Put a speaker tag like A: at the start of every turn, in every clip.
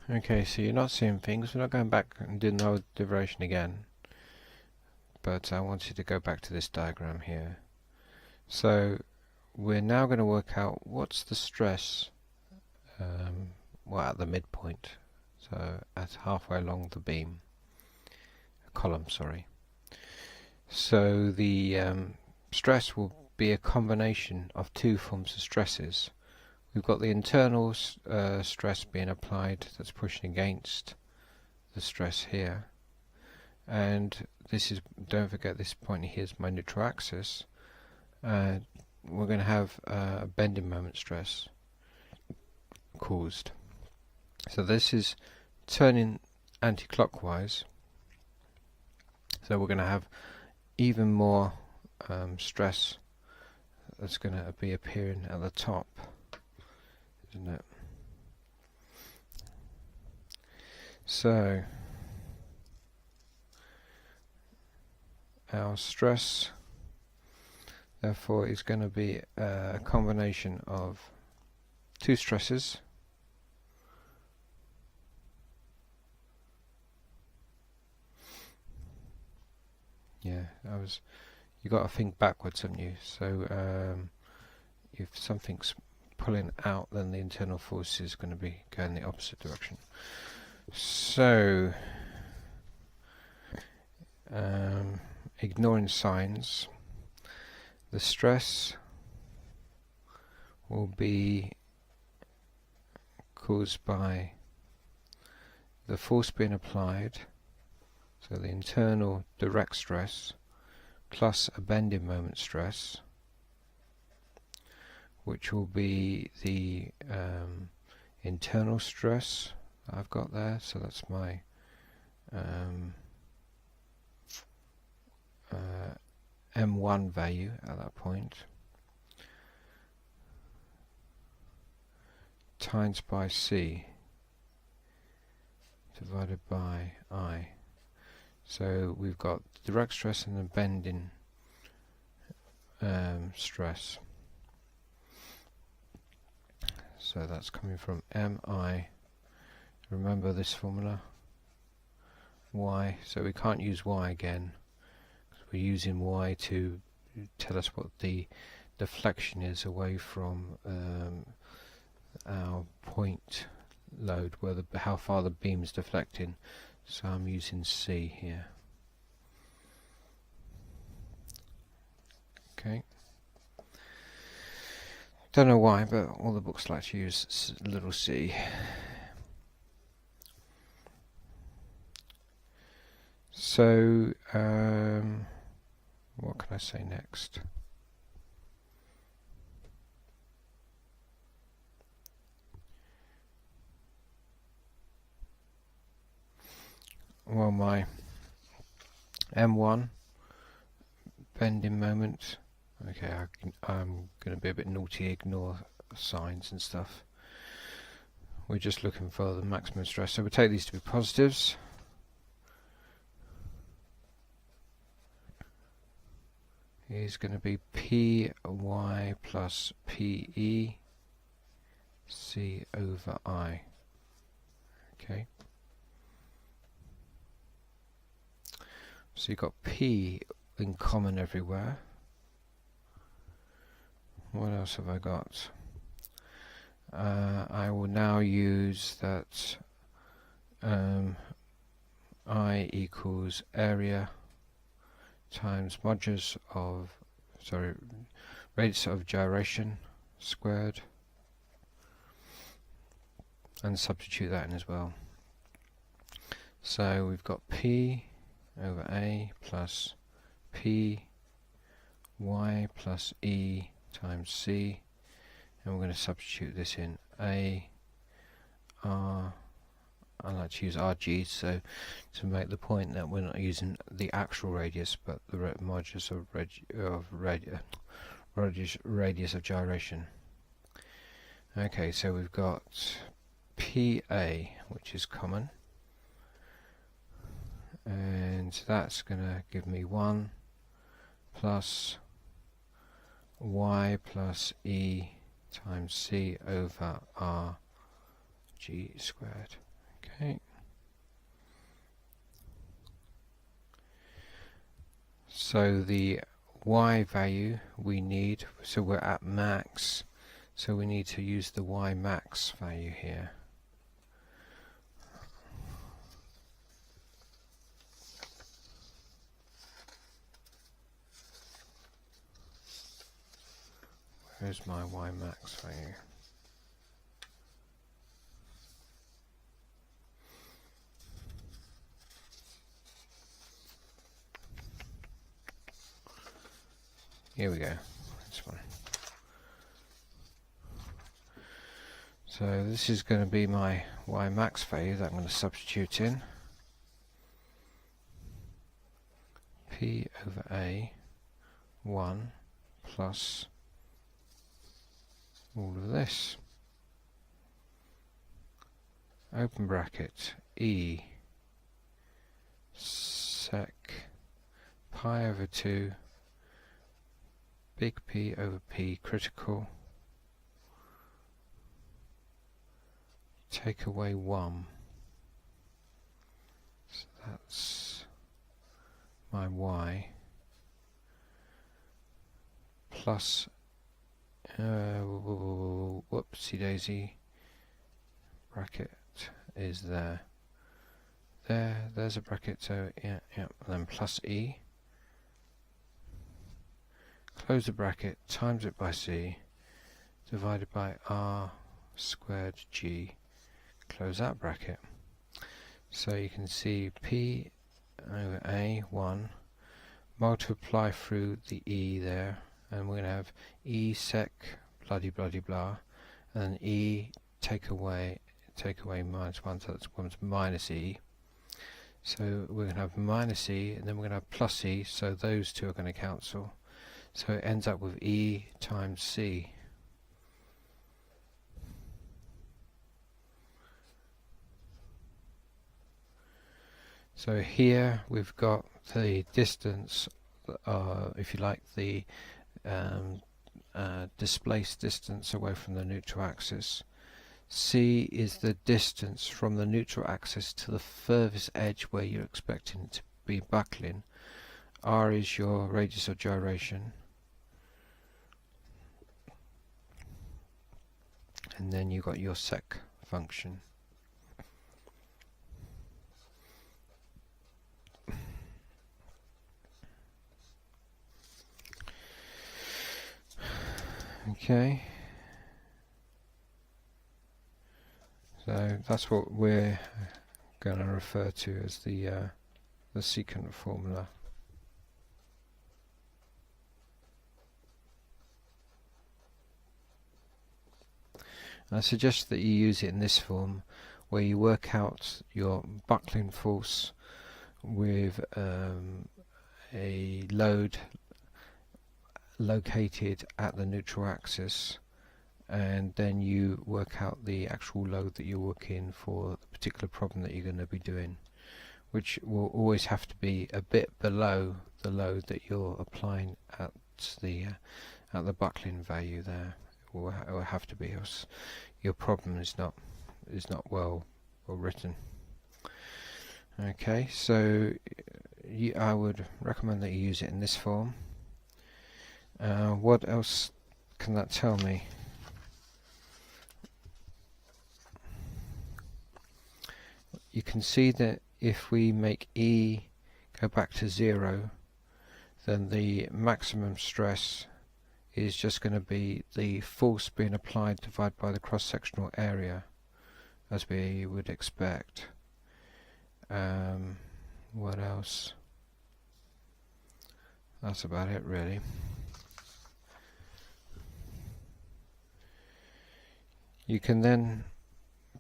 A: Okay, so you're not seeing things. We're not going back and doing the whole derivation again. But I wanted to go back to this diagram here. So we're now going to work out what's the stress well, at the midpoint. So at halfway along the beam. Column, sorry. So the stress will be a combination of two forms of stresses. We've got the internal stress being applied that's pushing against the stress here, and this is, don't forget, this point here is my neutral axis. We're going to have a bending moment stress caused. So this is turning anti-clockwise, so we're going to have even more stress that's going to be appearing at the top, isn't it? So our stress therefore is going to be a combination of two stresses, you got to think backwards, haven't you? So if something's pulling out, then the internal force is going to be going the opposite direction. So ignoring signs, the stress will be caused by the force being applied, so the internal direct stress plus a bending moment stress, which will be the internal stress I've got there. So that's my M1 value at that point, times by C divided by I. So we've got direct stress and the bending stress. So that's coming from Mi, remember this formula, Y, so we can't use Y again, because we're using Y to tell us what the deflection is away from our point load, where how far the beam's deflecting. So I'm using C here. Okay. Don't know why, but all the books like to use little c. So, what can I say next? Well, my M1 bending moment. Okay, I'm going to be a bit naughty, ignore signs and stuff. We're just looking for the maximum stress. So we take these to be positives. Is going to be Py plus Pe C over I. Okay. So you've got P in common everywhere. What else have I got? I will now use that I equals area times modulus of, radius of gyration squared, and substitute that in as well. So we've got P over A plus P Y plus E times C, and we're going to substitute this in A R. I like to use RG so to make the point that we're not using the actual radius but the modulus of radius of gyration. Okay, so we've got PA, which is common, and that's going to give me 1 plus Y plus E times C over R G squared. Okay. So the y value we need, so we're at max, so we need to use the y max value here. Where's my y max value? Here we go, this one. So this is going to be my y max value that I'm going to substitute in. P over A 1 plus all of this. Open bracket E sec pi over 2 big P over P critical, take away 1. So that's my y plus whoopsie daisy, bracket is there's a bracket, so yeah, and then plus E, close the bracket, times it by C, divided by R squared G, close that bracket. So you can see P over A 1, multiply through the E there, and we're going to have E sec bloody bloody blah, and then E take away minus 1, so that becomes minus E. So we're going to have minus E, and then we're going to have plus E, so those two are going to cancel. So it ends up with E times C. So here we've got the distance, if you like, the displaced distance away from the neutral axis. C is the distance from the neutral axis to the furthest edge where you're expecting it to be buckling. R is your radius of gyration. And then you've got your sec function. Okay. So that's what we're going to refer to as the secant formula. I suggest that you use it in this form, where you work out your buckling force with a load located at the neutral axis, and then you work out the actual load that you're working for the particular problem that you're going to be doing, which will always have to be a bit below the load that you're applying at the buckling value there. It will have to be, else your problem is not well written. Okay, so I would recommend that you use it in this form. What else can that tell me? You can see that if we make E go back to 0, then the maximum stress is just going to be the force being applied divided by the cross-sectional area, as we would expect. What else? That's about it, really. You can then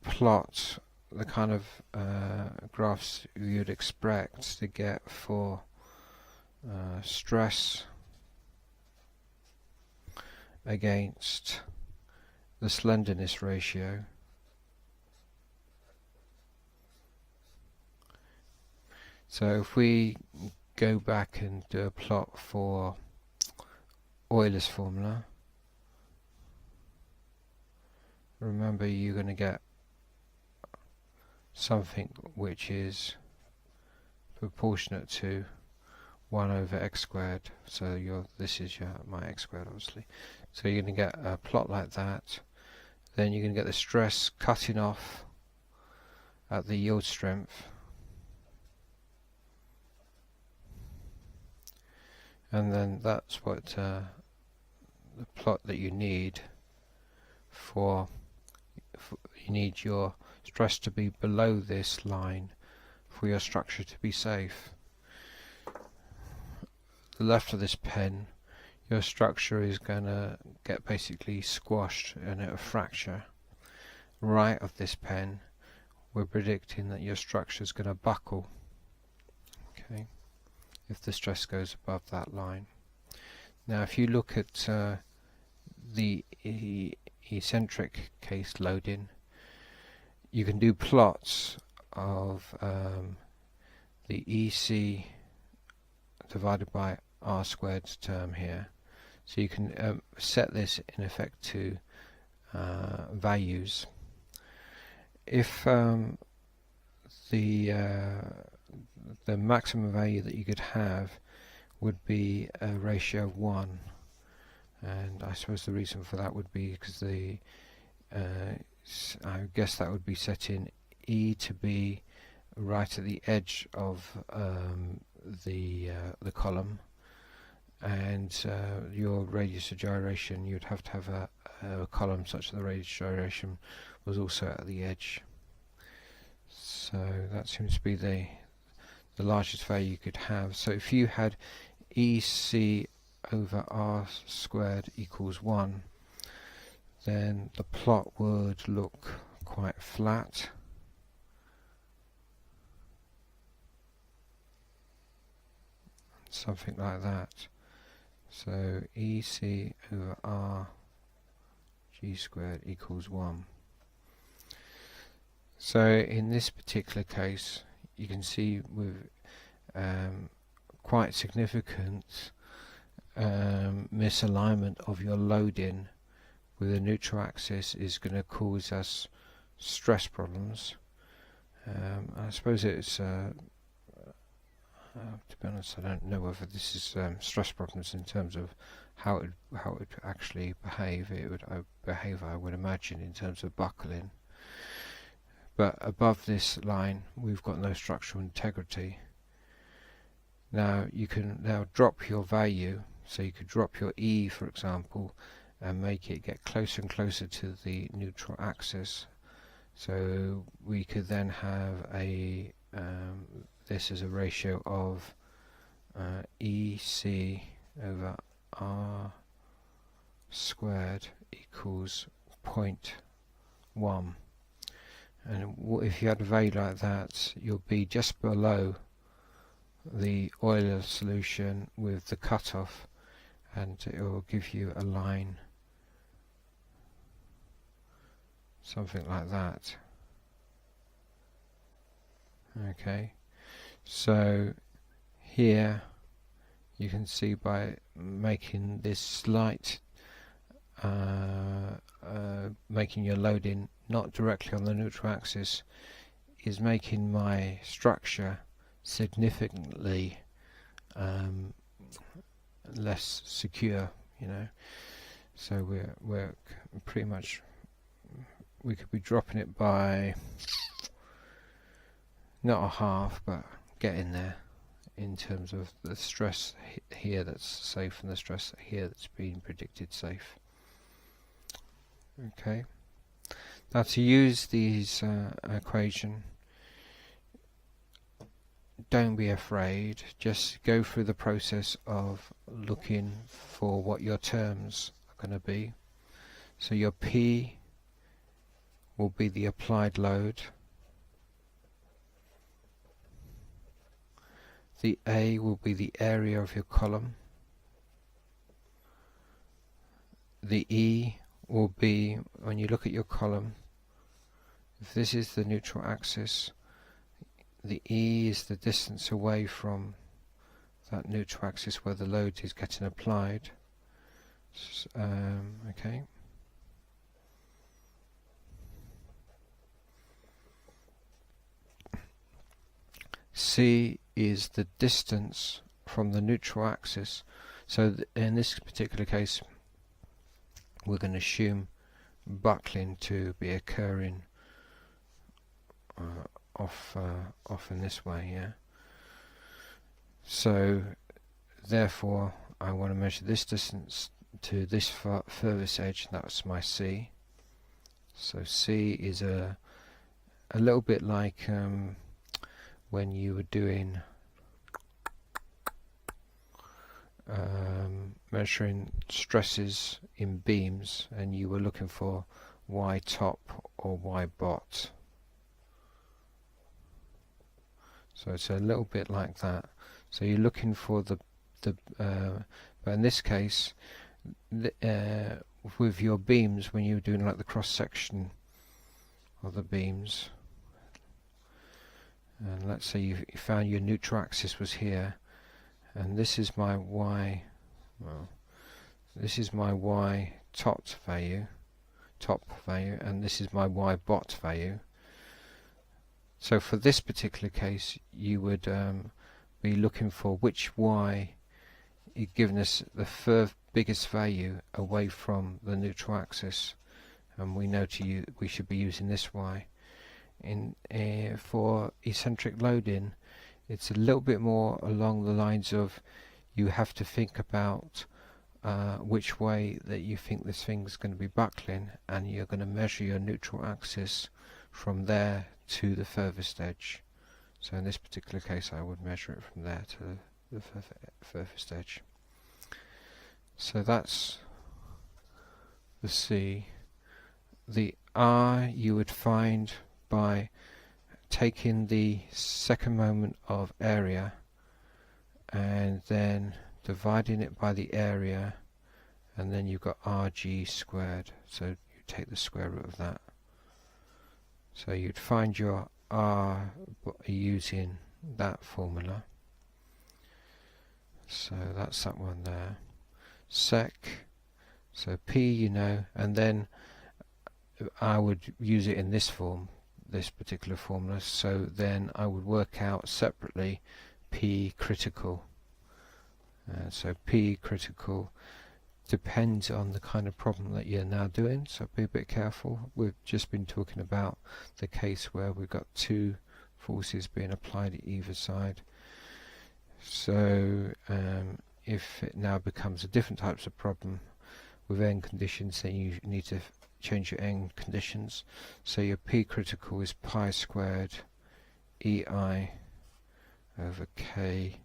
A: plot the kind of graphs you'd expect to get for stress against the slenderness ratio. So if we go back and do a plot for Euler's formula, remember you're going to get something which is proportionate to 1 over x squared. So this is my x squared, obviously. So you're going to get a plot like that. Then you're going to get the stress cutting off at the yield strength, and then that's what the plot that you need for you need your stress to be below this line for your structure to be safe. The left of this pen, your structure is going to get basically squashed and it'll fracture. Right of this pen, we're predicting that your structure is going to buckle, okay, if the stress goes above that line. Now if you look at the eccentric case loading, you can do plots of the EC divided by R squared term here. So you can set this in effect to values. If the maximum value that you could have would be a ratio of 1, and I suppose the reason for that would be because I guess that would be setting E to be right at the edge of the column, and your radius of gyration, you'd have to have a column such that the radius of gyration was also at the edge. So that seems to be the largest value you could have. So if you had EC over R squared equals 1, then the plot would look quite flat. Something like that. So EC over R G squared equals 1. So in this particular case, you can see with quite significant misalignment of your loading with the neutral axis is going to cause us stress problems. I suppose it's to be honest, I don't know whether this is stress problems in terms of how it would actually behave. It would behave, I would imagine, in terms of buckling. But above this line, we've got no structural integrity. Now you can drop your value, so you could drop your E, for example, and make it get closer and closer to the neutral axis. So we could then have a this is a ratio of EC over R squared equals 0.1. And if you had a value like that, you'll be just below the Euler solution with the cutoff, and it will give you a line something like that. Okay, so here you can see by making this slight making your loading not directly on the neutral axis is making my structure significantly less secure, you know. So we're pretty much, we could be dropping it by not a half, but getting there in terms of the stress here that's safe and the stress here that's being predicted safe. Okay, now to use these equation, don't be afraid, just go through the process of looking for what your terms are going to be. So your P will be the applied load, the A will be the area of your column, the E will be, when you look at your column, if this is the neutral axis, the E is the distance away from that neutral axis where the load is getting applied. Okay. C is the distance from the neutral axis. So in this particular case, we're going to assume buckling to be occurring off in this way, yeah. So therefore I want to measure this distance to this furthest edge, that's my C. So C is a little bit like when you were doing measuring stresses in beams and you were looking for Y top or Y bot. So it's a little bit like that. So you're looking for the but in this case, with your beams, when you're doing like the cross section of the beams, and let's say you found your neutral axis was here, and this is my Y. Well, this is my Y top value, and this is my Y bot value. So for this particular case, you would be looking for which Y is giving us the biggest value away from the neutral axis, and we know we should be using this Y. For eccentric loading, it's a little bit more along the lines of you have to think about which way that you think this thing's going to be buckling, and you're going to measure your neutral axis from there to the furthest edge. So in this particular case, I would measure it from there to the furthest edge. So that's the C. The R you would find by taking the second moment of area and then dividing it by the area, and then you've got RG squared. So you take the square root of that. So you'd find your R using that formula. So that's that one there. Sec, so P you know, and then I would use it in this form, this particular formula. So then I would work out separately P critical. So P critical depends on the kind of problem that you're now doing, so be a bit careful. We've just been talking about the case where we've got two forces being applied at either side. So if it now becomes a different types of problem with end conditions, then you need to change your end conditions. So your P critical is pi squared EI over K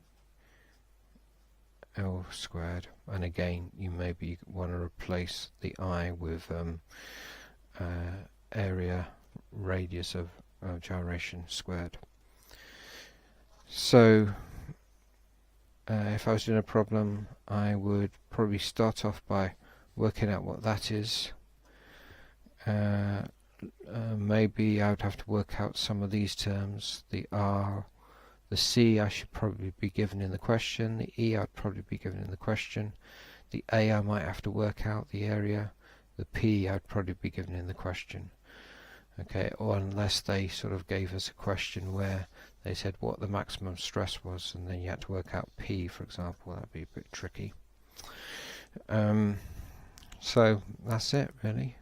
A: L squared, and again you maybe want to replace the I with area radius of gyration squared. So if I was doing a problem, I would probably start off by working out what that is. Maybe I would have to work out some of these terms. The R, the C I should probably be given in the question. The E I'd probably be given in the question. The A I might have to work out the area. The P I'd probably be given in the question. Okay, or unless they sort of gave us a question where they said what the maximum stress was, and then you had to work out P, for example. That'd be a bit tricky. So that's it, really.